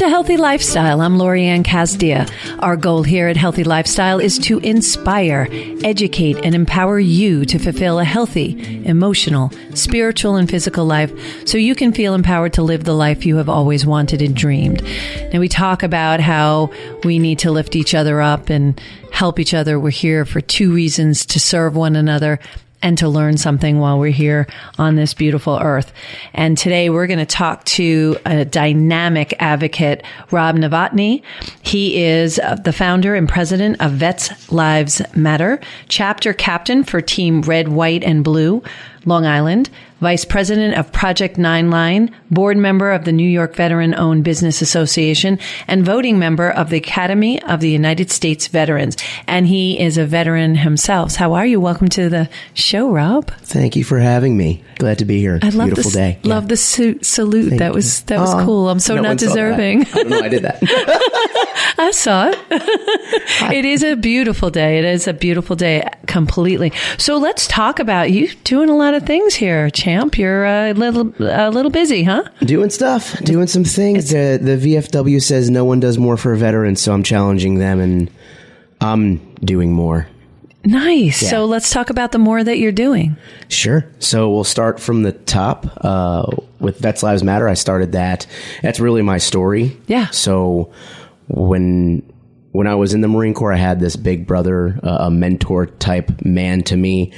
to Healthy Lifestyle. I'm Lori Anne Casdia. Our goal here at Healthy Lifestyle is to inspire, educate, and empower you to fulfill a healthy, emotional, spiritual, and physical life so you can feel empowered to live the life you have always wanted and dreamed. Now, we talk about how we need to lift each other up and help each other. We're here for two reasons: to serve one another and to learn something while we're here on this beautiful earth. And today we're going to talk to a dynamic advocate, Rob Novotny. He is the founder and president of Vets Lives Matter, chapter captain for Team Red, White, and Blue, Long Island, vice president of Project9Line, board member of the New York Veteran-Owned Business Association, and voting member of the Academy of the United States Veterans. And he is a veteran himself. How are you? Welcome to the show, Rob. Thank you for having me. Glad to be here. I love Beautiful day. Love the salute. That was cool. I'm so not deserving. I don't know. I did that. I saw it. It is a beautiful day. It is a beautiful day completely. So let's talk about you doing a lot of things here, champ. You're a little busy, huh? Doing stuff, doing some things. The VFW says no one does more for veterans, so I'm challenging them, and I'm doing more. Nice. Yeah. So let's talk about the more that you're doing. Sure. So we'll start from the top with Vets Lives Matter. I started that. That's really my story. Yeah. So when I was in the Marine Corps, I had this big brother, a mentor type man to me.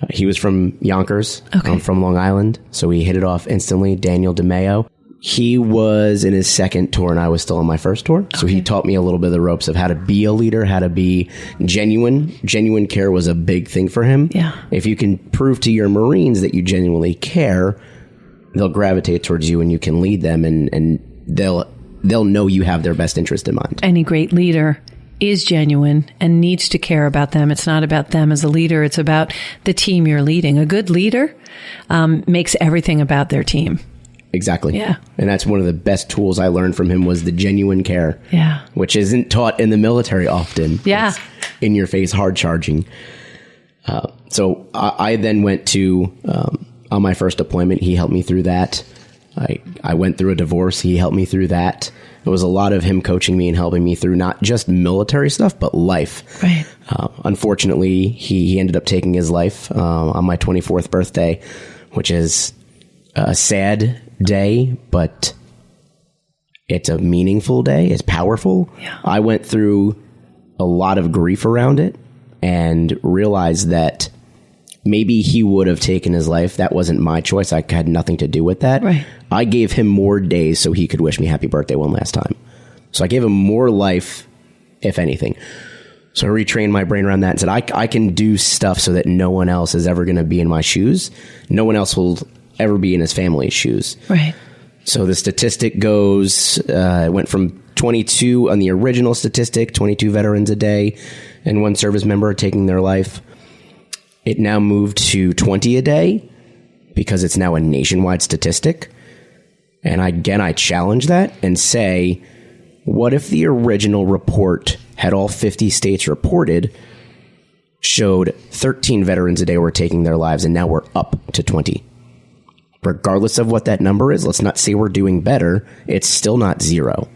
He was from Yonkers. Okay. I'm from Long Island, so we hit it off instantly. Daniel DeMeo. He was in his second tour, and I was still on my first tour. So he taught me a little bit of the ropes of how to be a leader, how to be genuine. Genuine care was a big thing for him. Yeah. If you can prove to your Marines that you genuinely care, they'll gravitate towards you, and you can lead them, and they'll know you have their best interest in mind. Any great leader is genuine and needs to care about them. It's not about them as a leader. It's about the team you're leading. A good leader makes everything about their team. Exactly. Yeah. And that's one of the best tools I learned from him was the genuine care. Yeah. Which isn't taught in the military often. Yeah. It's in your face, hard charging. So I then went to, on my first deployment, he helped me through that. I went through a divorce. He helped me through that. It was a lot of him coaching me and helping me through not just military stuff, but life. Right. Unfortunately, he ended up taking his life on my 24th birthday, which is a sad day, but it's a meaningful day. It's powerful. Yeah. I went through a lot of grief around it and realized that maybe he would have taken his life. That wasn't my choice. I had nothing to do with that. Right. I gave him more days so he could wish me happy birthday one last time. So I gave him more life, if anything. So I retrained my brain around that and said, I can do stuff so that no one else is ever going to be in my shoes. No one else will ever be in his family's shoes. Right. So the statistic goes, it went from 22 on the original statistic, 22 veterans a day, and one service member taking their life. It now moved to 20 a day because it's now a nationwide statistic. And I challenge that and say, what if the original report had all 50 states reported, showed 13 veterans a day were taking their lives, and now we're up to 20? Regardless of what that number is, let's not say we're doing better. It's still not zero.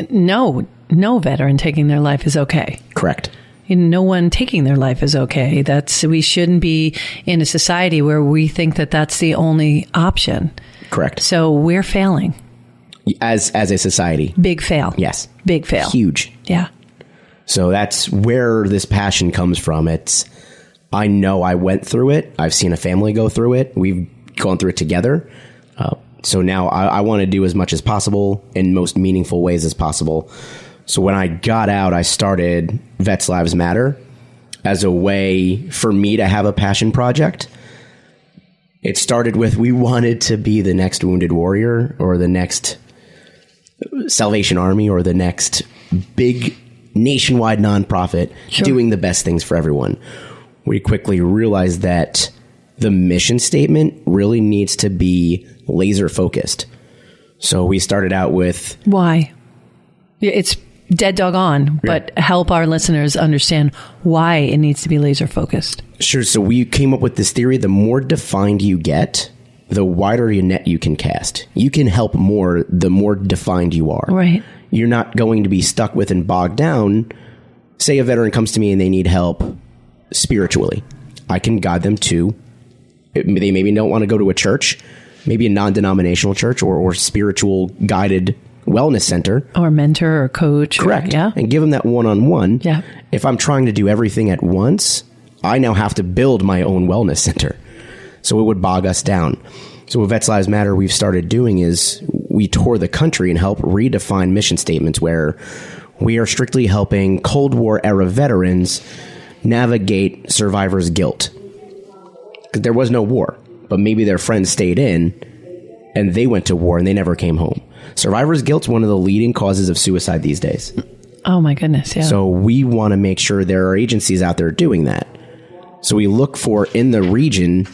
No veteran taking their life is okay. Correct. No one taking their life is okay. We shouldn't be in a society where we think that that's the only option. Correct. So we're failing. As a society. Big fail. Yes. Big fail. Huge. Yeah. So that's where this passion comes from. I know I went through it. I've seen a family go through it. We've gone through it together. So now I want to do as much as possible in most meaningful ways as possible. So when I got out, I started Vets Lives Matter as a way for me to have a passion project. It started with, we wanted to be the next Wounded Warrior or the next Salvation Army or the next big nationwide nonprofit doing the best things for everyone. We quickly realized that the mission statement really needs to be laser focused. So we started out with... Why? It's dead dog on, but help our listeners understand why it needs to be laser focused. Sure. So we came up with this theory: the more defined you get, the wider your net you can cast. You can help more the more defined you are. Right. You're not going to be stuck with and bogged down. Say a veteran comes to me and they need help spiritually. I can guide them to, they maybe don't want to go to a church, maybe a non-denominational church or spiritual guided wellness center. Or mentor or coach. Correct. Yeah. And give them that one-on-one. Yeah. If I'm trying to do everything at once, I now have to build my own wellness center. So it would bog us down. So what Vets Lives Matter we've started doing is we tour the country and help redefine mission statements where we are strictly helping Cold War era veterans navigate survivors' guilt. Because there was no war, but maybe their friends stayed in and they went to war and they never came home. Survivors' guilt is one of the leading causes of suicide these days. Oh my goodness, yeah. So we want to make sure there are agencies out there doing that. So we look for in the region,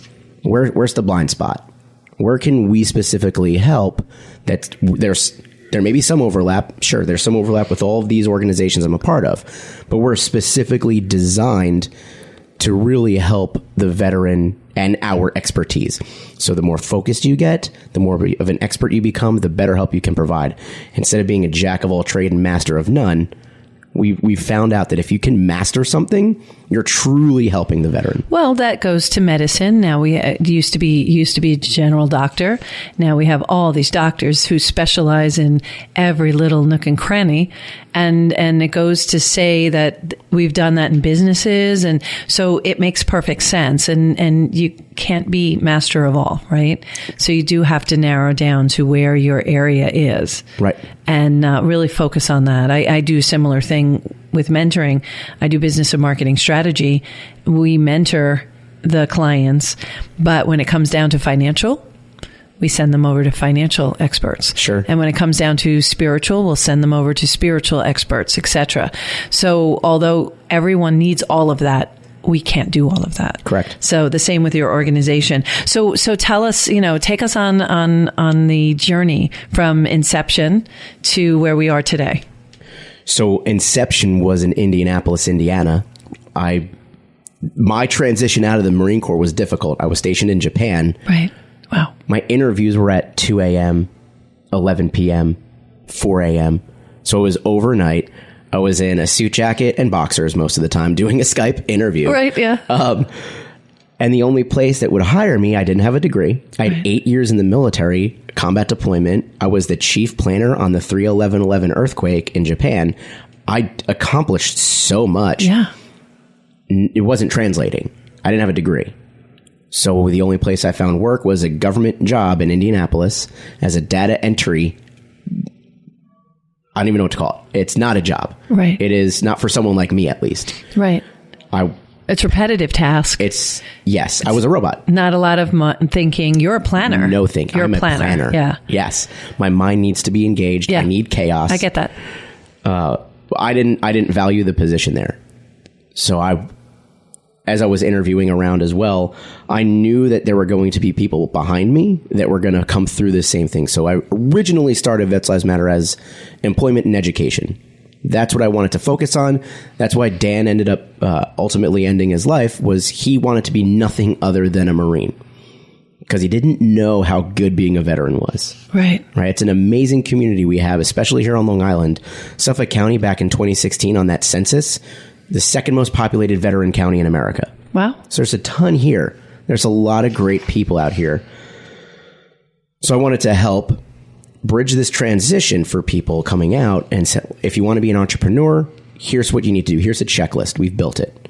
where's the blind spot? Where can we specifically help? That there may be some overlap. Sure, there's some overlap with all of these organizations I'm a part of, but we're specifically designed to really help the veteran and our expertise. So the more focused you get, the more of an expert you become, the better help you can provide. Instead of being a jack of all trade and master of none, we found out that if you can master something, you're truly helping the veteran. Well, that goes to medicine. Now we used to be a general doctor. Now we have all these doctors who specialize in every little nook and cranny. And it goes to say that we've done that in businesses. And so it makes perfect sense. And you can't be master of all, right? So you do have to narrow down to where your area is. Right. And really focus on that. I do a similar thing with mentoring. I do business and marketing strategy. We mentor the clients, but when it comes down to financial, we send them over to financial experts. Sure. And when it comes down to spiritual, we'll send them over to spiritual experts, etc. So although everyone needs all of that, we can't do all of that. Correct. So the same with your organization. So tell us, take us on the journey from inception to where we are today. So inception was in Indianapolis, Indiana. My transition out of the Marine Corps was difficult. I was stationed in Japan. Right. Wow. My interviews were at 2 a.m., 11 p.m., 4 a.m. So it was overnight. I was in a suit jacket and boxers most of the time doing a Skype interview. Right, yeah. And the only place that would hire me, I didn't have a degree. I had 8 years in the military, combat deployment. I was the chief planner on the 3/11/11 earthquake in Japan. I accomplished so much. Yeah. It wasn't translating. I didn't have a degree. So the only place I found work was a government job in Indianapolis as a data entry. I don't even know what to call it. It's not a job. Right. It is not for someone like me, at least. Right. It's a repetitive task. Yes, I was a robot. Not a lot of thinking. You're a planner. No thinking. You're I'm a planner. Yeah. Yes. My mind needs to be engaged. Yeah. I need chaos. I get that. I didn't value the position there. So as I was interviewing around as well, I knew that there were going to be people behind me that were going to come through the same thing. So I originally started Vets Lives Matter as employment and education. That's what I wanted to focus on. That's why Dan ended up ultimately ending his life, was he wanted to be nothing other than a Marine because he didn't know how good being a veteran was. Right. Right. It's an amazing community we have, especially here on Long Island. Suffolk County back in 2016 on that census, the second most populated veteran county in America. Wow. So there's a ton here. There's a lot of great people out here. So I wanted to help bridge this transition for people coming out and say, if you want to be an entrepreneur, here's what you need to do. Here's a checklist. We've built it.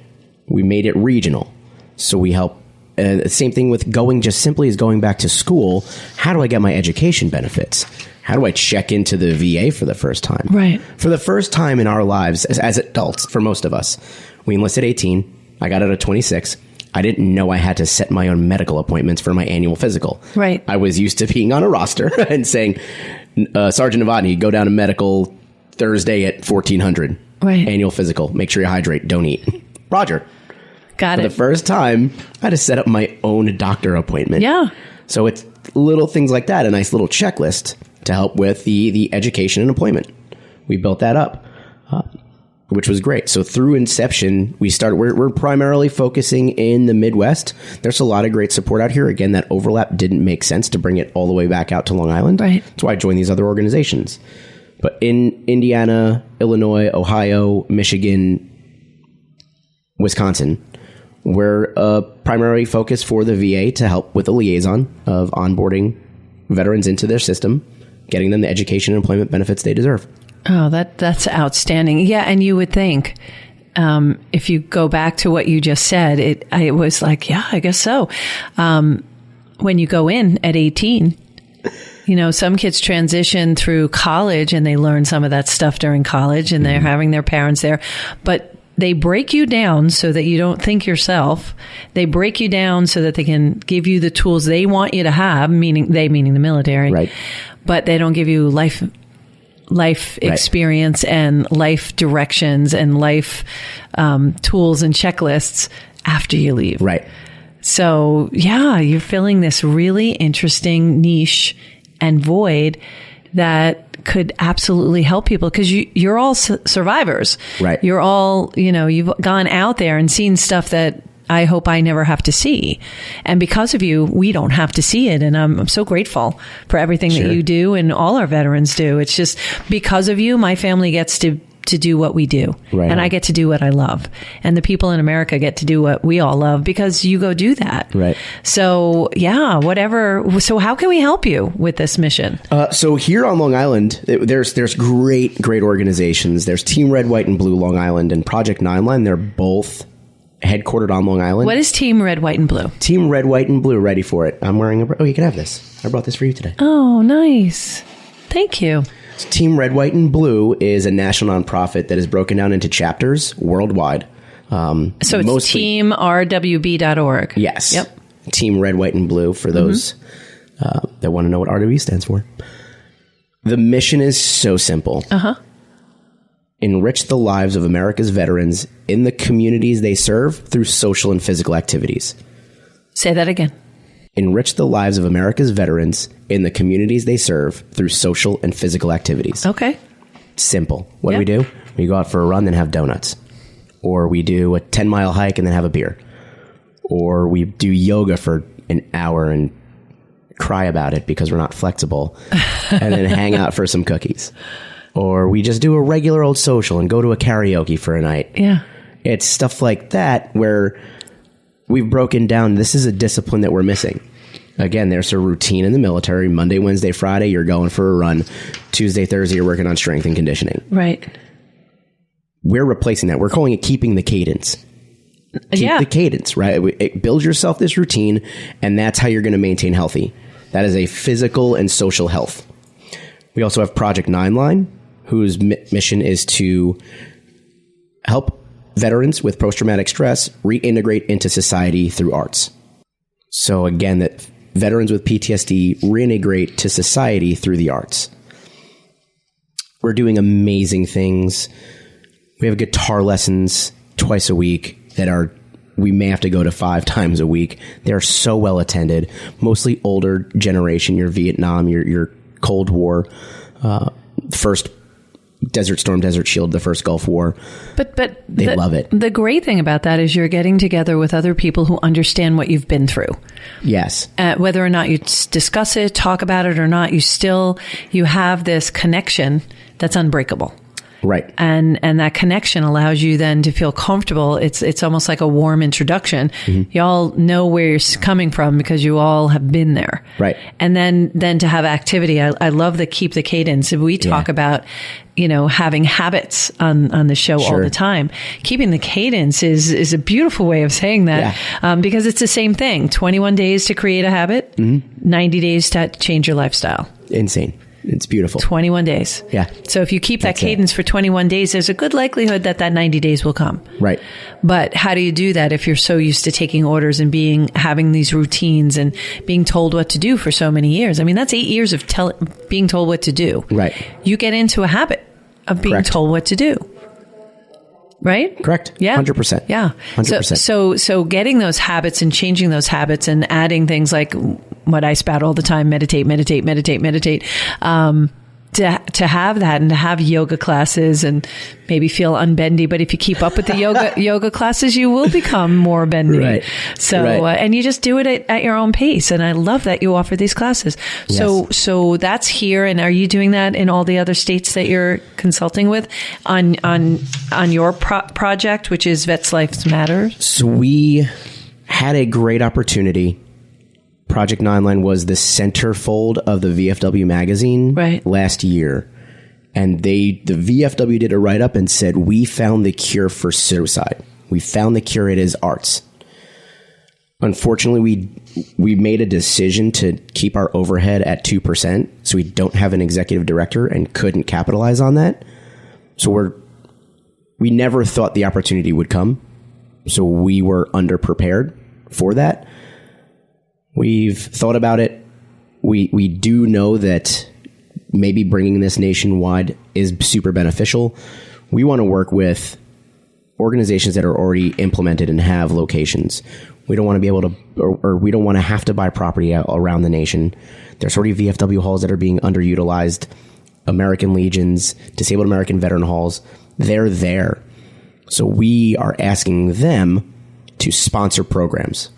We made it regional. So we help. The same thing with going just simply as going back to school. How do I get my education benefits? How do I check into the VA for the first time? Right. For the first time in our lives as adults, for most of us, we enlisted 18. I got out at 26. I didn't know I had to set my own medical appointments for my annual physical. Right. I was used to being on a roster and saying, Sergeant Novotny, go down to medical Thursday at 1400. Right. Annual physical. Make sure you hydrate. Don't eat. Roger. Got it. For the first time, I had to set up my own doctor appointment. Yeah. So it's little things like that, a nice little checklist to help with the education and employment. We built that up. which was great. So through inception, we're primarily focusing in the Midwest. There's a lot of great support out here. Again, that overlap didn't make sense to bring it all the way back out to Long Island. Right. That's why I joined these other organizations. But in Indiana, Illinois, Ohio, Michigan, Wisconsin, we're a primary focus for the VA to help with a liaison of onboarding veterans into their system, getting them the education and employment benefits they deserve. Oh, that's outstanding. Yeah, and you would think, if you go back to what you just said, it was like, yeah, I guess so. When you go in at 18, some kids transition through college and they learn some of that stuff during college and they're having their parents there, but they break you down so that you don't think yourself. They break you down so that they can give you the tools they want you to have, meaning the military. Right. But they don't give you life experience and life directions and life tools and checklists after you leave. Right. So, yeah, you're filling this really interesting niche and void that could absolutely help people because you're all survivors. Right. You're all, you've gone out there and seen stuff that I hope I never have to see. And because of you, we don't have to see it. And I'm so grateful for everything that you do and all our veterans do. It's just because of you, my family gets to do what we do. Right. And I get to do what I love. And the people in America get to do what we all love because you go do that. Right. So, yeah, whatever. So how can we help you with this mission? So here on Long Island, there's great organizations. There's Team Red, White, and Blue Long Island and Project9Line. They're both headquartered on Long Island. What is Team Red, White, and Blue? Team Red, White, and Blue. Ready for it. I'm wearing you can have this. I brought this for you today. Oh, nice. Thank you. Team Red, White, and Blue is a national nonprofit that is broken down into chapters worldwide. So it's teamrwb.org. Yes. Yep. Team Red, White, and Blue for those that want to know what RWB stands for. The mission is so simple. Enrich the lives of America's veterans in the communities they serve through social and physical activities. Say that again. Enrich the lives of America's veterans in the communities they serve through social and physical activities. Okay. Simple. What do we do? We go out for a run, then have donuts. Or we do a 10-mile hike and then have a beer. Or we do yoga for an hour and cry about it because we're not flexible. And then hang out for some cookies. Or we just do a regular old social and go to a karaoke for a night. Yeah. It's stuff like that where we've broken down, this is a discipline that we're missing. Again, there's a routine in the military. Monday, Wednesday, Friday, you're going for a run. Tuesday, Thursday, you're working on strength and conditioning. Right. We're replacing that. We're calling it keeping the cadence. Keep the cadence, right? Build yourself this routine, and that's how you're going to maintain healthy. That is a physical and social health. We also have Project9Line, whose mission is to help veterans with post-traumatic stress reintegrate into society through arts. So again, that veterans with PTSD reintegrate to society through the arts. We're doing amazing things. We have guitar lessons twice a week that we may have to go to 5 times a week. They're so well attended, mostly older generation, your Vietnam, your Cold War, first Desert Storm, Desert Shield, the first Gulf War. But they love it. The great thing about that is you're getting together with other people who understand what you've been through. Yes. Whether or not you discuss it, talk about it or not, you have this connection that's unbreakable. Right. And that connection allows you then to feel comfortable. It's almost like a warm introduction. Mm-hmm. You all know where you're coming from because you all have been there. Right. And then to have activity. I love the keep the cadence. We talk about, having habits on the show all the time. Keeping the cadence is a beautiful way of saying that because it's the same thing. 21 days to create a habit, 90 days to change your lifestyle. Insane. It's beautiful. 21 days. Yeah. So if you keep that cadence for 21 days, there's a good likelihood that 90 days will come. Right. But how do you do that if you're so used to taking orders and having these routines and being told what to do for so many years? I mean, that's 8 years of being told what to do. Right. You get into a habit of being told what to do. Right? Correct. Yeah. 100%. Yeah. 100%. So getting those habits and changing those habits and adding things like what I spout all the time, meditate. to have that and to have yoga classes and maybe feel unbendy. But if you keep up with the yoga classes, you will become more bendy. Right. So, Right. And you just do it at your own pace. And I love that you offer these classes. Yes. So that's here. And are you doing that in all the other states that you're consulting with on your project, which is Vets Lives Matter? So we had a great opportunity. Project9Line was the centerfold of the VFW magazine last year. And the VFW did a write-up and said, we found the cure for suicide. We found the cure. It is arts. Unfortunately, we made a decision to keep our overhead at 2%. So we don't have an executive director and couldn't capitalize on that. So we never thought the opportunity would come. So we were underprepared for that. We've thought about it. We do know that maybe bringing this nationwide is super beneficial. We want to work with organizations that are already implemented and have locations. We don't want to be able to, or we don't want to have to buy property around the nation. There's already VFW halls that are being underutilized. American Legions, Disabled American Veteran Halls, they're there. So we are asking them to sponsor programs.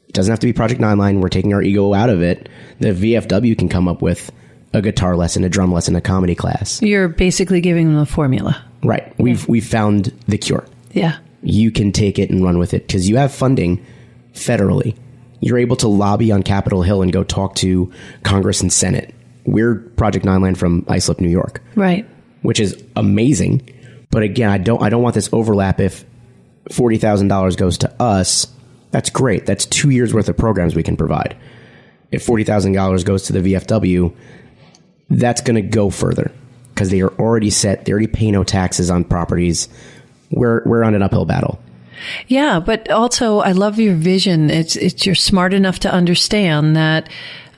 It doesn't have to be Project9Line. We're taking our ego out of it. The VFW can come up with a guitar lesson, a drum lesson, a comedy class. You're basically giving them a formula. Right. We've found the cure. Yeah. You can take it and run with it because you have funding federally. You're able to lobby on Capitol Hill and go talk to Congress and Senate. We're Project9Line from Isalnd, New York. Right. Which is amazing. But again, I don't want this overlap. If $40,000 goes to us, that's great. That's 2 years worth of programs we can provide. If $40,000 goes to the VFW, that's going to go further because they are already set. They already pay no taxes on properties. We're on an uphill battle. Yeah, but also I love your vision. It's you're smart enough to understand that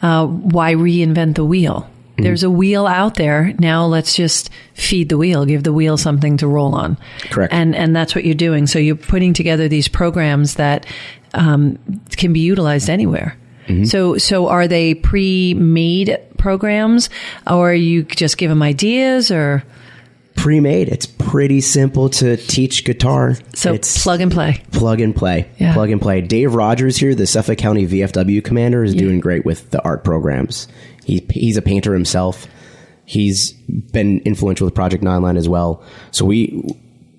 why reinvent the wheel? Mm-hmm. There's a wheel out there. Now let's just feed the wheel, give the wheel something to roll on. Correct. And that's what you're doing. So you're putting together these programs that can be utilized anywhere. Mm-hmm. So are they pre-made programs, or you just give them ideas, or pre-made? It's pretty simple to teach guitar. So it's plug and play. Plug and play. Yeah. Plug and play. Dave Rogers here, the Suffolk County VFW commander, is doing great with the art programs. He's a painter himself. He's been influential with Project9Line as well. So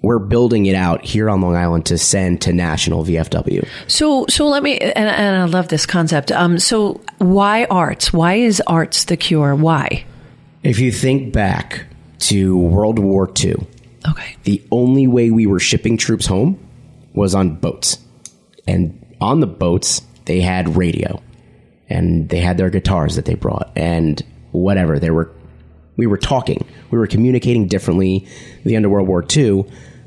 we're building it out here on Long Island to send to national VFW. So let me, and I love this concept. So why arts? Why is arts the cure? Why? If you think back to World War II, okay, the only way we were shipping troops home was on boats. And on the boats, they had radio. And they had their guitars that they brought. And whatever, we were talking. We were communicating differently. The end of World War II,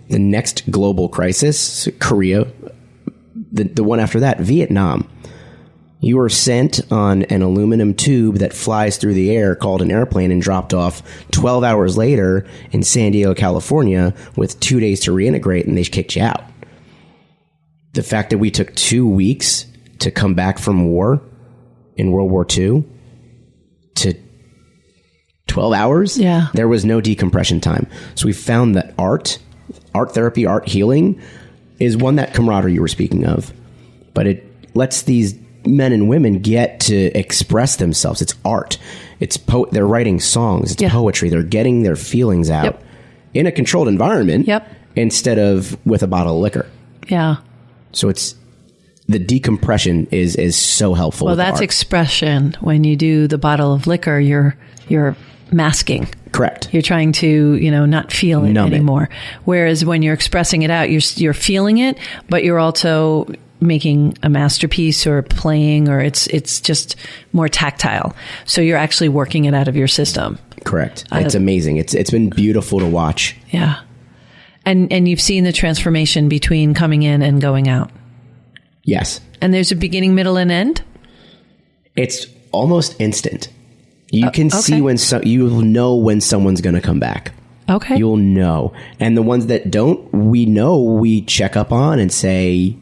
the next global crisis, Korea, the one after that, Vietnam. You were sent on an aluminum tube that flies through the air called an airplane and dropped off 12 hours later in San Diego, California with 2 days to reintegrate, and they kicked you out. The fact that we took 2 weeks to come back from war in World War II to 12 hours, there was no decompression time. So we found that art therapy, art healing is one, that camaraderie you were speaking of. But it lets these men and women get to express themselves. It's art. It's they're writing songs. It's poetry. They're getting their feelings out in a controlled environment instead of with a bottle of liquor. Yeah. So it's the decompression is so helpful. Well, that's art. Expression. When you do the bottle of liquor, you're masking. Correct. You're trying to, not feel it anymore. Whereas when you're expressing it out, you're feeling it, but you're also making a masterpiece or playing, or it's just more tactile. So you're actually working it out of your system. Correct. It's amazing. It's been beautiful to watch. Yeah. And you've seen the transformation between coming in and going out. Yes. And there's a beginning, middle, and end? It's almost instant. You can see you'll know when someone's going to come back. Okay. You'll know. And the ones that don't, we check up on and say,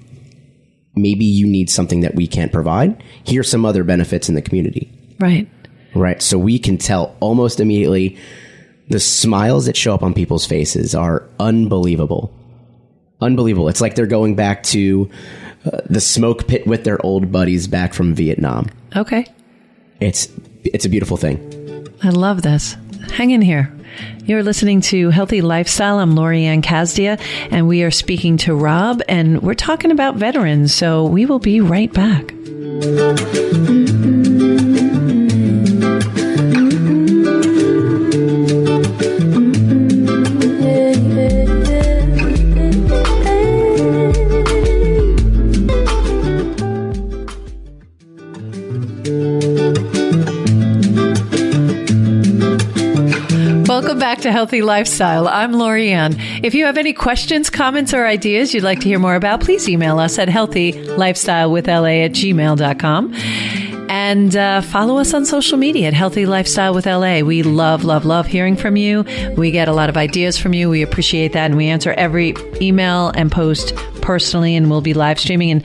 maybe you need something that we can't provide. Here's some other benefits in the community. Right. Right. So we can tell almost immediately. The smiles that show up on people's faces are unbelievable. Unbelievable. It's like they're going back to the smoke pit with their old buddies back from Vietnam. Okay. It's a beautiful thing. I love this. Hang in here. You're listening to Healthy Lifestyle. I'm Lori Anne Casdia, and we are speaking to Rob, and we're talking about veterans. So we will be right back. Welcome back to Healthy Lifestyle. I'm Lori Anne. If you have any questions, comments, or ideas you'd like to hear more about, please email us at healthylifestylewithla@gmail.com. And follow us on social media at Healthy Lifestyle with LA. We love, love, love hearing from you. We get a lot of ideas from you. We appreciate that. And we answer every email and post personally. And we'll be live streaming in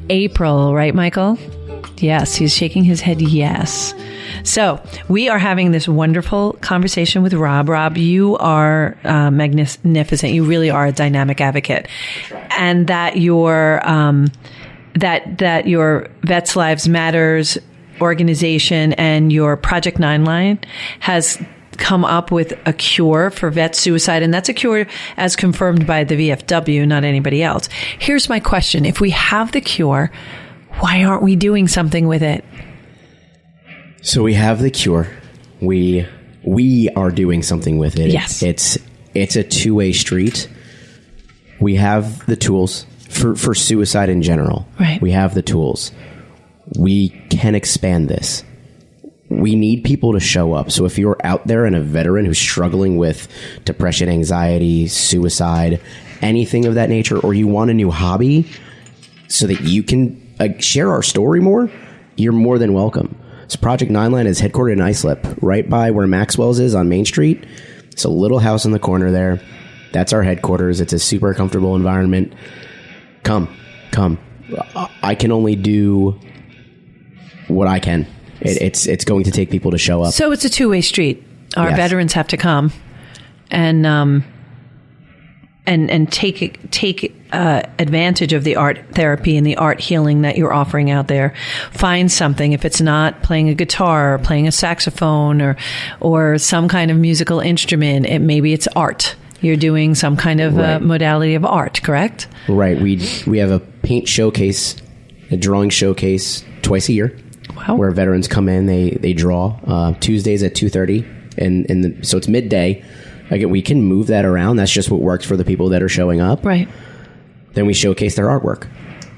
April. Right, Michael? Yes, he's shaking his head. Yes. So we are having this wonderful conversation with Rob. Rob, you are magnificent. You really are a dynamic advocate, and that your that your Vets Lives Matters organization and your Project9Line has come up with a cure for vet suicide, and that's a cure as confirmed by the VFW, not anybody else. Here's my question: if we have the cure, why aren't we doing something with it? So we have the cure. We are doing something with it. Yes. It's a two-way street. We have the tools for suicide in general. Right. We have the tools. We can expand this. We need people to show up. So if you're out there and a veteran who's struggling with depression, anxiety, suicide, anything of that nature, or you want a new hobby so that you can share our story more, you're more than welcome. So Project9Line is headquartered in Islip, right by where Maxwell's is on Main Street. It's a little house in the corner there. That's our headquarters. It's a super comfortable environment. Come. I can only do what I can. It's going to take people to show up. So it's a two-way street. Our veterans have to come and take advantage of the art therapy and the art healing that you're offering out there. Find something. If it's not playing a guitar or playing a saxophone or some kind of musical instrument, maybe it's art. You're doing some kind of modality of art, correct? Right. We have a paint showcase, a drawing showcase twice a year. Wow. Where veterans come in, they draw Tuesdays at 2:30, so it's midday. Again, we can move that around. That's just what works for the people that are showing up. Right. Then we showcase their artwork.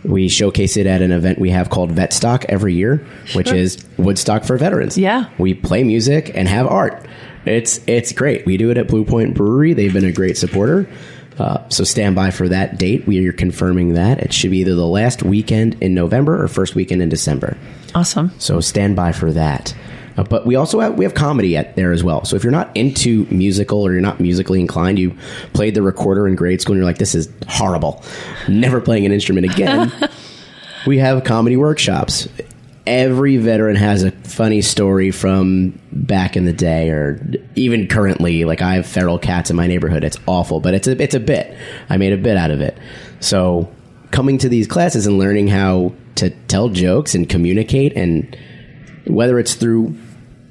We showcase it at an event we have called Vetstock every year, which is Woodstock for veterans. Yeah. We play music and have art. It's great. We do it at Blue Point Brewery. They've been a great supporter. So stand by for that date. We are confirming that. It should be either the last weekend in November or first weekend in December. Awesome. So stand by for that. But we also have comedy there as well. So if you're not into musical or you're not musically inclined, you played the recorder in grade school and you're like, this is horrible, never playing an instrument again. We have comedy workshops. Every veteran has a funny story from back in the day or even currently. Like I have feral cats in my neighborhood. It's awful, but it's a bit. I made a bit out of it. So coming to these classes and learning how to tell jokes and communicate, and whether it's through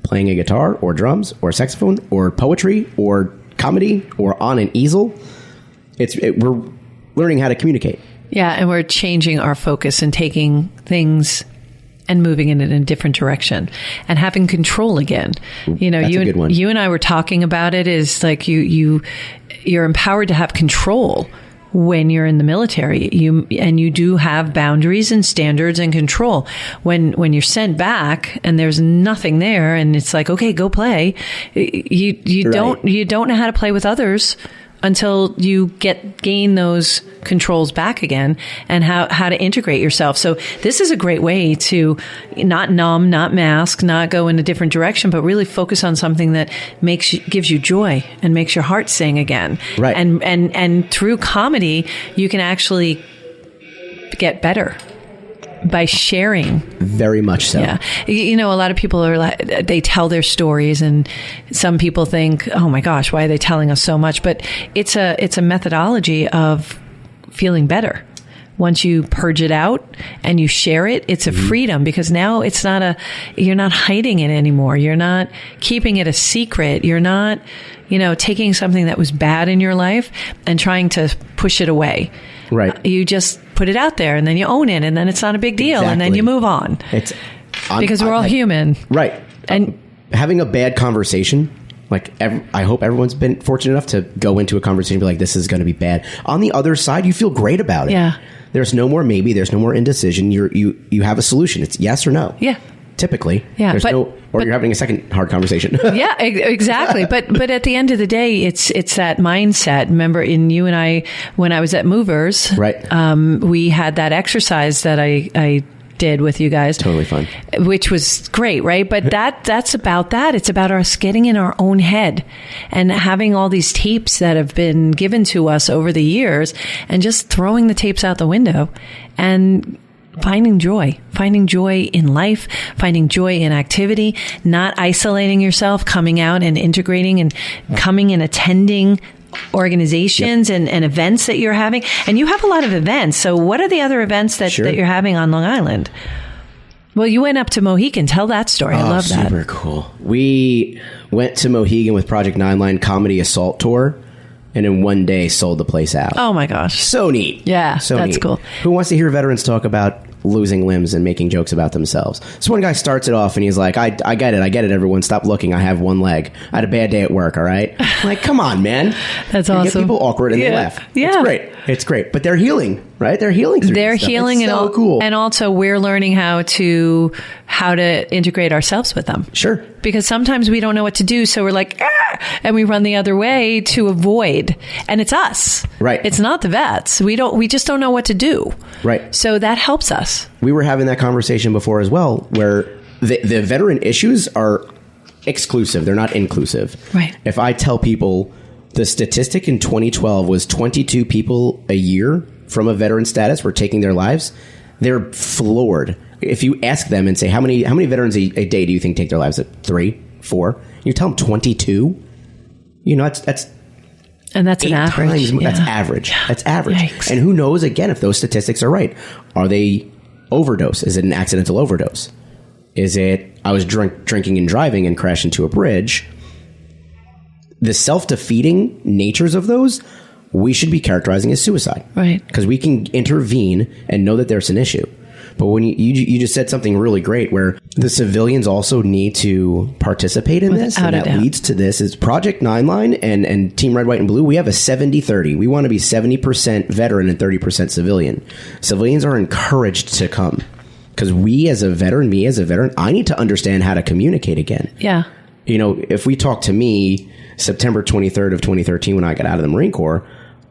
playing a guitar or drums or saxophone or poetry or comedy or on an easel, we're learning how to communicate. Yeah, and we're changing our focus and taking things and moving in a different direction and having control again. You know, That's a good one. You and I were talking about it, is like you're empowered to have control when you're in the military. You do have boundaries and standards and control. When you're sent back and there's nothing there and it's like, okay, go play. You don't know how to play with others until you gain those controls back again, and how to integrate yourself. So this is a great way to not numb, not mask, not go in a different direction, but really focus on something that gives you joy and makes your heart sing again. Right. And through comedy, you can actually get better. by sharing. Very much so. Yeah. You know, a lot of people are like, they tell their stories, and some people think, oh my gosh, why are they telling us so much? But it's a methodology of feeling better. Once you purge it out and you share it, it's a freedom, because now it's not you're not hiding it anymore. You're not keeping it a secret. You're not, taking something that was bad in your life and trying to push it away. Right. You just put it out there, and then you own it, and then it's not a big deal. Exactly. And then you move on. Because we're all human. Right. And having a bad conversation, like I hope everyone's been fortunate enough to go into a conversation and be like, this is going to be bad. On the other side, you feel great about it. Yeah. There's no more maybe. There's no more indecision. You have a solution. It's yes or no. Yeah. Typically. Yeah. Or you're having a second hard conversation. Yeah, exactly. But at the end of the day, it's that mindset. Remember, you and I, when I was at Movers, right. We had that exercise that I did with you guys. Totally fun. Which was great, right? But that's about that. It's about us getting in our own head and having all these tapes that have been given to us over the years, and just throwing the tapes out the window and finding joy in life, finding joy in activity, not isolating yourself, coming out and integrating and coming and attending organizations and events that you're having. And you have a lot of events. So what are the other events that you're having on Long Island? Well, you went up to Mohegan. Tell that story. I love that. Super cool. We went to Mohegan with Project9Line Comedy Assault Tour, and in one day sold the place out. Oh my gosh. So neat. Yeah, so that's neat. cool. Who wants to hear veterans talk about losing limbs and making jokes about themselves? So one guy starts it off and he's like, I get it, everyone. Stop looking. I have one leg. I had a bad day at work, all right? I'm like, come on, man. That's you awesome. Get people awkward and they laugh. Yeah. It's great. But they're healing, right? They're healing through They're this stuff. healing, it's so cool. And also we're learning how to integrate ourselves with them. Sure. Because sometimes we don't know what to do, so we're like, and we run the other way to avoid. And it's us. Right. It's not the vets. We just don't know what to do. Right. So that helps us. We were having that conversation before as well, where the veteran issues are exclusive. They're not inclusive. Right. If I tell people the statistic in 2012 was 22 people a year from a veteran status were taking their lives, they're floored. If you ask them and say, how many veterans a day do you think take their lives? At 3, 4? You tell them 22? That's and that's an average. That's average. That's average. Yikes. And who knows, again, if those statistics are right. Are they overdose? Is it an accidental overdose? Is it, I was drinking and driving and crashed into a bridge? The self-defeating natures of those, we should be characterizing as suicide. Right. Because we can intervene and know that there's an issue. But when you just said something really great, where the civilians also need to participate in this, and that leads to this, is Project9Line and Team Red, White, and Blue, we have a 70-30. We want to be 70% veteran and 30% civilian. Civilians are encouraged to come. Because me as a veteran, I need to understand how to communicate again. Yeah. If we talk to me September 23rd of 2013 when I got out of the Marine Corps,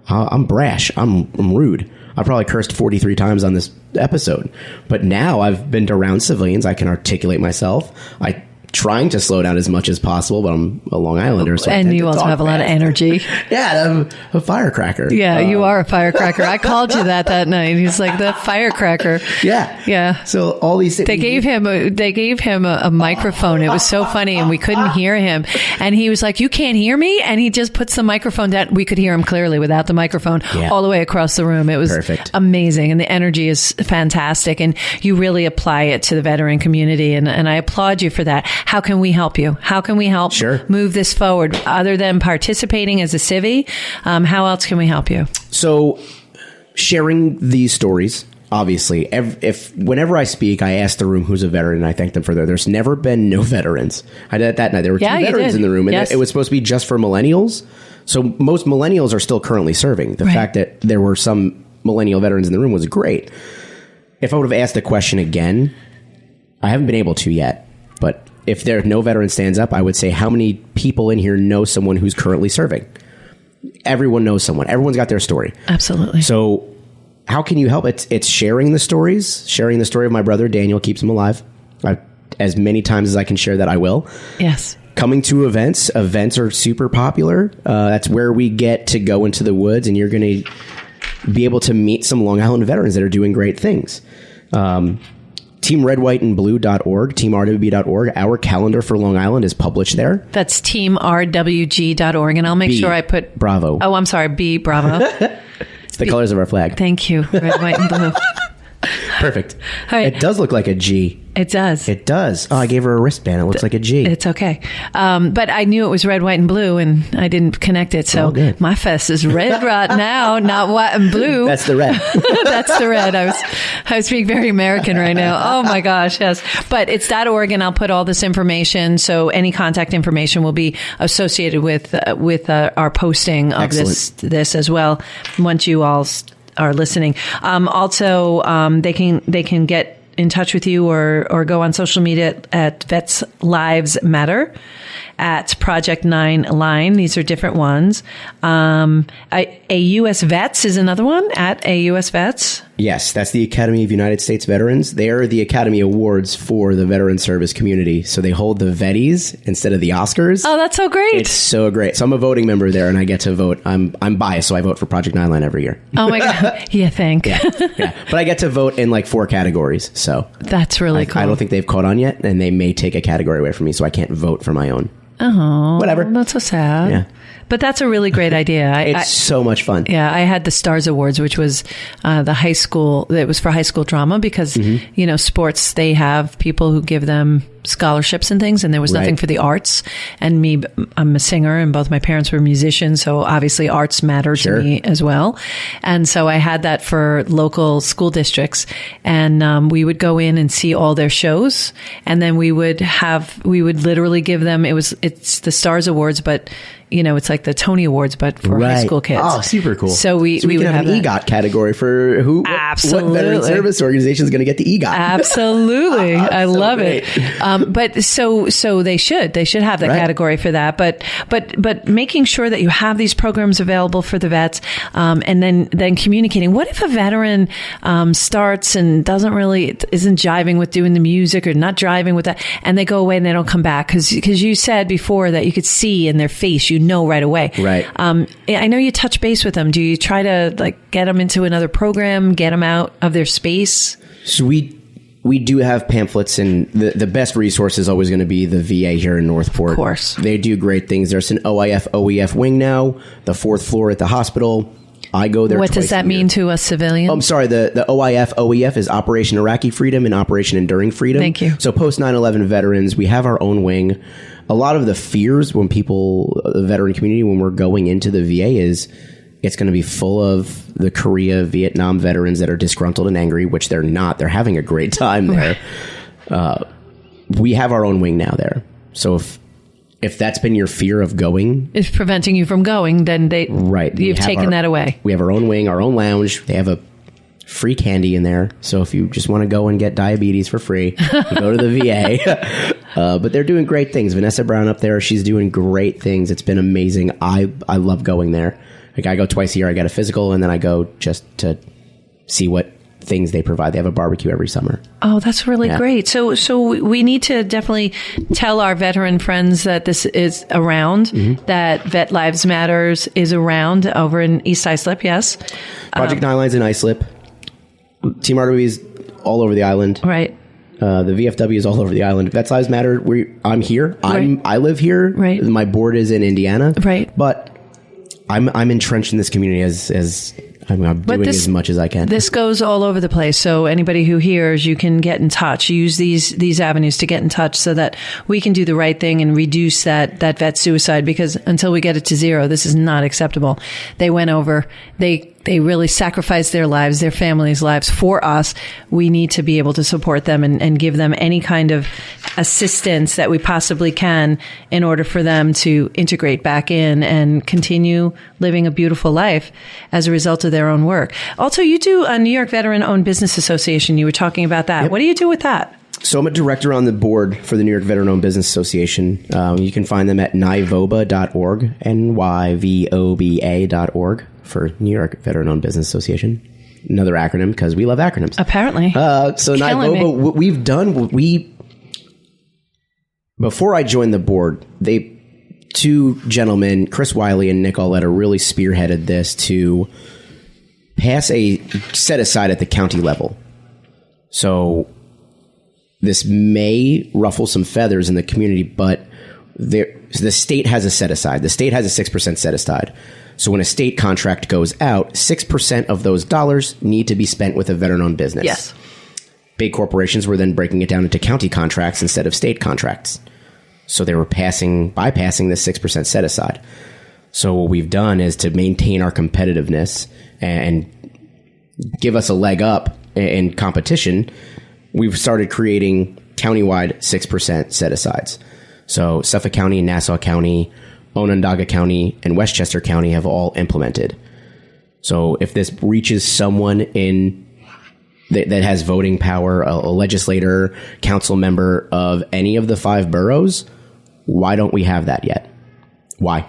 I'm brash. I'm rude. I probably cursed 43 times on this episode. But now I've been around civilians. I can articulate myself. I trying to slow down as much as possible, but I'm a Long Islander. So and you also have a lot of energy. Yeah, I'm a firecracker. Yeah, you are a firecracker. I called you that night. He's like, the firecracker. Yeah. Yeah. So all these things. They gave him a microphone. It was so funny, and we couldn't hear him. And he was like, you can't hear me? And he just puts the microphone down. We could hear him clearly without the microphone all the way across the room. It was perfect. Amazing. And the energy is fantastic. And you really apply it to the veteran community. And I applaud you for that. How can we help you? How can we help move this forward? Other than participating as a civvy, how else can we help you? So sharing these stories, obviously, whenever I speak, I ask the room who's a veteran, and I thank them for there's never been no veterans. I did that night. There were 2 veterans in the room, and it was supposed to be just for millennials. So most millennials are still currently serving. The fact that there were some millennial veterans in the room was great. If I would have asked the question again, I haven't been able to yet, but if no veteran stands up, I would say, how many people in here know someone who's currently serving? Everyone knows someone. Everyone's got their story. Absolutely. So how can you help? It's sharing the stories. Sharing the story of my brother, Daniel, keeps him alive. As many times as I can share that, I will. Yes. Coming to events. Events are super popular. That's where we get to go into the woods, and you're going to be able to meet some Long Island veterans that are doing great things. TeamRedWhiteandBlue.org, TeamRWB.org. Our calendar for Long Island is published there. That's TeamRWG.org, and I'll make sure I put... Bravo. Oh, I'm sorry, B, bravo. It's the colors of our flag. Thank you. Red, white, and blue. Perfect. All right. It does look like a G. It does. It does. Oh, I gave her a wristband. It looks like a G. It's okay. But I knew it was red, white, and blue, and I didn't connect it. So my fest is red right now, not white and blue. That's the red. That's the red. I was being very American right now. Oh my gosh, yes. But it's .org, and I'll put all this information. So any contact information will be associated with our posting of this as well. Once you all are listening. Also, they can get in touch with you or go on social media at Vets Lives Matter, at Project9Line. These are different ones. AUS Vets is another one, at AUS Vets. Yes, that's the Academy of United States Veterans. They are the Academy Awards for the veteran service community. So they hold the Vetties instead of the Oscars. Oh, that's so great. It's so great. So I'm a voting member there, and I get to vote. I'm biased, so I vote for Project9Line every year. Oh my God. Yeah, thank. Yeah. But I get to vote in like 4 categories. So that's really cool. I don't think they've caught on yet, and they may take a category away from me, so I can't vote for my own. Oh, whatever. That's so sad. Yeah. But that's a really great idea. It's so much fun. Yeah, I had the STARS Awards, which was the high school. It was for high school drama because, sports, they have people who give them scholarships and things, and there was nothing for the arts. And me, I'm a singer, and both my parents were musicians, so obviously arts matter to me as well. And so I had that for local school districts, and we would go in and see all their shows, and then we would literally give them. It's the STARS Awards, but it's like the Tony Awards, but for high school kids. Oh, super cool. So we would have an EGOT category for who? Absolutely. What veteran service organization is going to get the EGOT? Absolutely. I love it. But so they should have the category for that. But making sure that you have these programs available for the vets, and then communicating. What if a veteran starts and isn't jiving with doing the music or not driving with that, and they go away and they don't come back? Because you said before that you could see in their face, right away. Right. I know you touch base with them. Do you try to get them into another program, get them out of their space? So we do have pamphlets, and the best resource is always going to be the VA here in Northport. Of course. They do great things. There's an OIF wing now, the 4th floor at the hospital. I go there. What does that mean to a civilian? Oh, I'm sorry. The OIF is Operation Iraqi Freedom and Operation Enduring Freedom. Thank you. So post 9/11 veterans, we have our own wing. A lot of the fears when the veteran community, when we're going into the VA, is it's going to be full of the Korea, Vietnam veterans that are disgruntled and angry, which they're not. They're having a great time there. We have our own wing now there. So if that's been your fear of going, is preventing you from going, then you've taken that away. We have our own wing, our own lounge. They have a free candy in there. So if you just want to go and get diabetes for free, you go to the VA. But they're doing great things. Vanessa Brown up there, she's doing great things. It's been amazing. I love going there. I go twice a year. I get a physical, and then I go just to see what things they provide. They have a barbecue every summer. Oh, that's really great. So we need to definitely tell our veteran friends that this is around, that Vet Lives Matters is around over in East Islip. Yes. Project9Line's in Islip. Team RWB is all over the island. Right. The VFW is all over the island. Vets Lives Matter. I'm here. I live here. Right. My board is in Indiana. Right. But I'm entrenched in this community as I'm doing as much as I can. This goes all over the place. So anybody who hears, you can get in touch. Use these avenues to get in touch so that we can do the right thing and reduce that vet suicide, because until we get it to 0, this is not acceptable. They went over, they really sacrificed their lives, their families' lives for us. We need to be able to support them and give them any kind of assistance that we possibly can in order for them to integrate back in and continue living a beautiful life as a result of their own work. Also, you do a New York Veteran-Owned Business Association. You were talking about that. Yep. What do you do with that? So I'm a director on the board for the New York Veteran-Owned Business Association. You can find them at NYVOBA.org, NYVOBA.org for New York Veteran-Owned Business Association. Another acronym, because we love acronyms. Apparently. So NYVOBA, what we've done, before I joined the board, two gentlemen, Chris Wiley and Nick Auletta, really spearheaded this to pass a set aside at the county level So this may ruffle some feathers in the community, but the state has a set aside. The state has a 6% set aside. So when a state contract goes out, 6% of those dollars need to be spent with a veteran-owned business. Yes. Big corporations were then breaking it down into county contracts instead of state contracts. So they were bypassing this 6% set aside. So what we've done is to maintain our competitiveness and give us a leg up in competition, we've started creating countywide 6% set-asides. So Suffolk County, Nassau County, Onondaga County, and Westchester County have all implemented. So if this reaches someone that has voting power, a legislator, council member of any of the 5 boroughs, why don't we have that yet? Why?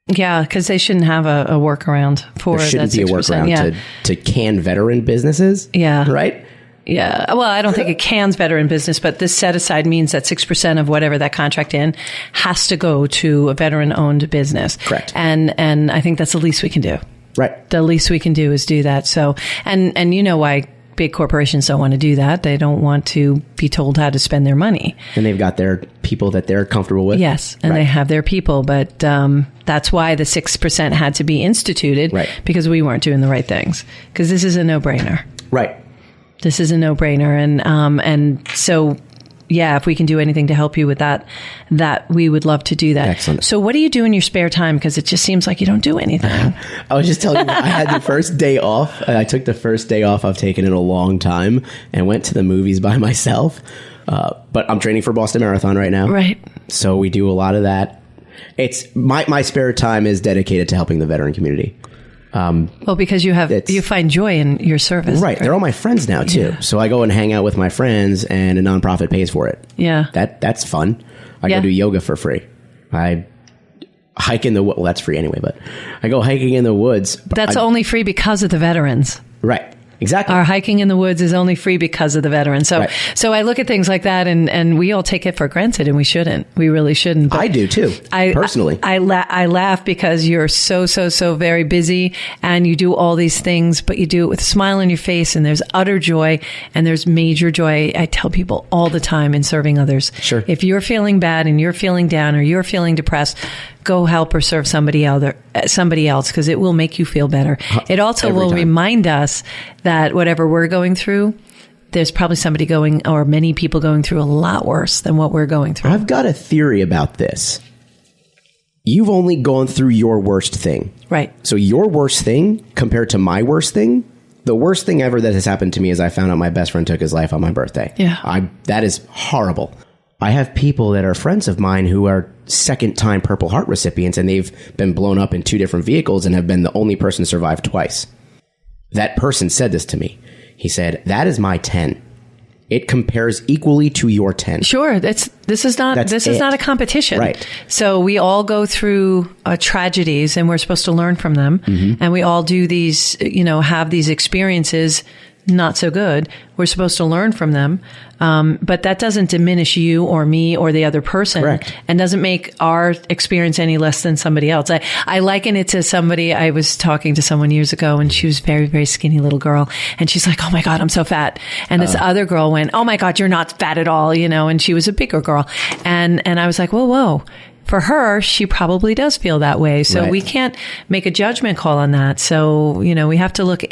Yeah, because they shouldn't have a workaround for that 6%. There shouldn't be a workaround to can veteran businesses. Yeah. Right? Yeah. Well, I don't think it cans veteran business, but this set aside means that 6% of whatever that contract in has to go to a veteran-owned business. Correct. And I think that's the least we can do. Right. The least we can do is do that. So, and you know why big corporations don't want to do that. They don't want to be told how to spend their money. And they've got their people that they're comfortable with. Yes, and They have their people. But that's why the 6% had to be instituted, because we weren't doing the right things. Because this is a no-brainer. Right. This is a no-brainer. And so, yeah, if we can do anything to help you with that we would love to do that. Excellent. So what do you do in your spare time? Because it just seems like you don't do anything. I was just telling you, I had the first day off. I took the first day off I've taken in a long time and went to the movies by myself. But I'm training for Boston Marathon right now. Right. So we do a lot of that. It's my spare time is dedicated to helping the veteran community. Well, because you find joy in your service. Right. They're all my friends now, too. Yeah. So I go and hang out with my friends, and a nonprofit pays for it. Yeah. That's fun. I go do yoga for free. I hike in the woods. Well, that's free anyway, but I go hiking in the woods. That's only free because of the veterans. Right. Exactly. Our hiking in the woods is only free because of the veterans. So I look at things like that, and we all take it for granted, and we shouldn't. We really shouldn't. But I do too. Personally, I laugh because you're so very busy, and you do all these things, but you do it with a smile on your face, and there's utter joy, and there's major joy. I tell people all the time in serving others. Sure. If you're feeling bad and you're feeling down or you're feeling depressed, go help or serve somebody else, because it will make you feel better. It also will remind us that whatever we're going through, there's probably somebody or many people going through a lot worse than what we're going through. I've got a theory about this. You've only gone through your worst thing. Right. So your worst thing compared to my worst thing, the worst thing ever that has happened to me is I found out my best friend took his life on my birthday. Yeah. That is horrible. I have people that are friends of mine who are second-time Purple Heart recipients, and they've been blown up in 2 different vehicles and have been the only person to survive twice. That person said this to me. He said, "That is my 10. It compares equally to your 10." Sure, this is not a competition. Right. So we all go through tragedies, and we're supposed to learn from them. Mm-hmm. And we all do these, have these experiences not so good. We're supposed to learn from them. But that doesn't diminish you or me or the other person. Correct. And doesn't make our experience any less than somebody else. I liken it to somebody. I was talking to someone years ago, and she was a very, very skinny little girl. And she's like, "Oh my God, I'm so fat." And this other girl went, "Oh my God, you're not fat at all." And she was a bigger girl. And I was like, whoa. For her, she probably does feel that way. So we can't make a judgment call on that. So, we have to look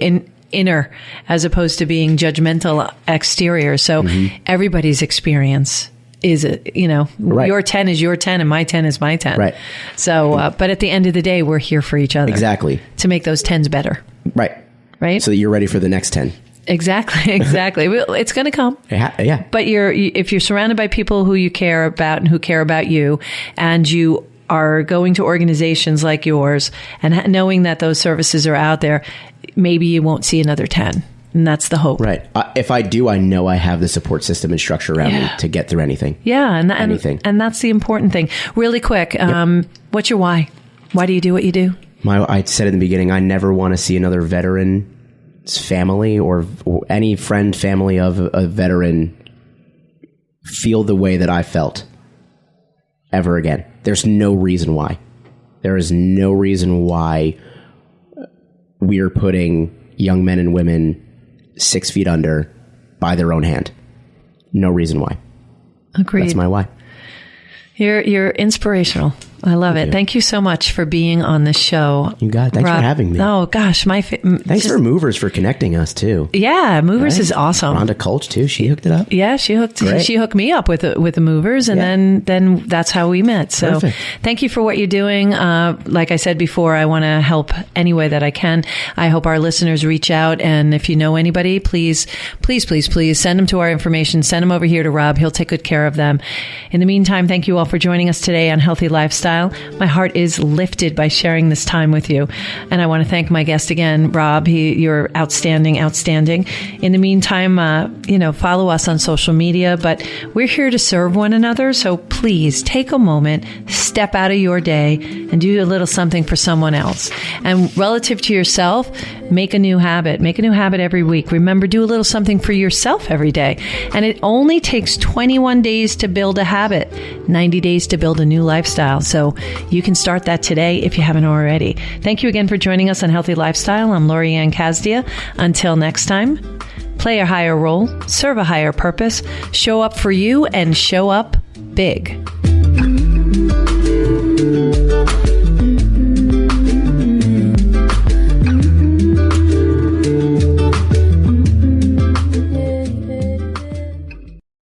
inner as opposed to being judgmental exterior. So everybody's experience is, your 10 is your 10 and my 10 is my 10. Right. So, but at the end of the day, we're here for each other. Exactly. To make those 10s better. Right. Right. So that you're ready for the next 10. Exactly. It's going to come. Yeah. But if you're surrounded by people who you care about and who care about you, and you are going to organizations like yours and knowing that those services are out there, maybe you won't see another 10. And that's the hope. Right. If I do, I know I have the support system and structure around me to get through anything. Yeah. Anything. And that's the important thing. Really quick. What's your why? Why do you do what you do? I said in the beginning, I never want to see another veteran's family or any friend, family of a veteran feel the way that I felt ever again. There's no reason why. There is no reason why we're putting young men and women 6 feet under by their own hand. No reason why. Agreed. That's my why. You're inspirational. I love it. Thank you so much for being on the show. You got it. Thanks Rob, for having me. Oh, gosh. Thanks for Movers for connecting us, too. Yeah, Movers is awesome. Rhonda Kolch, too. She hooked it up. Yeah, she hooked me up with the Movers, and then that's how we met. So Perfect. Thank you for what you're doing. Like I said before, I want to help any way that I can. I hope our listeners reach out, and if you know anybody, please send them to our information. Send them over here to Rob. He'll take good care of them. In the meantime, thank you all for joining us today on Healthy Lifestyle. My heart is lifted by sharing this time with you. And I want to thank my guest again, Rob. You're outstanding. In the meantime, follow us on social media, but we're here to serve one another. So please take a moment, step out of your day and do a little something for someone else. And relative to yourself, make a new habit. Make a new habit every week. Remember, do a little something for yourself every day. And it only takes 21 days to build a habit, 90 days to build a new lifestyle. So you can start that today if you haven't already. Thank you again for joining us on Healthy Lifestyle. I'm Lori Anne Casdia. Until next time, play a higher role, serve a higher purpose, show up for you, and show up big.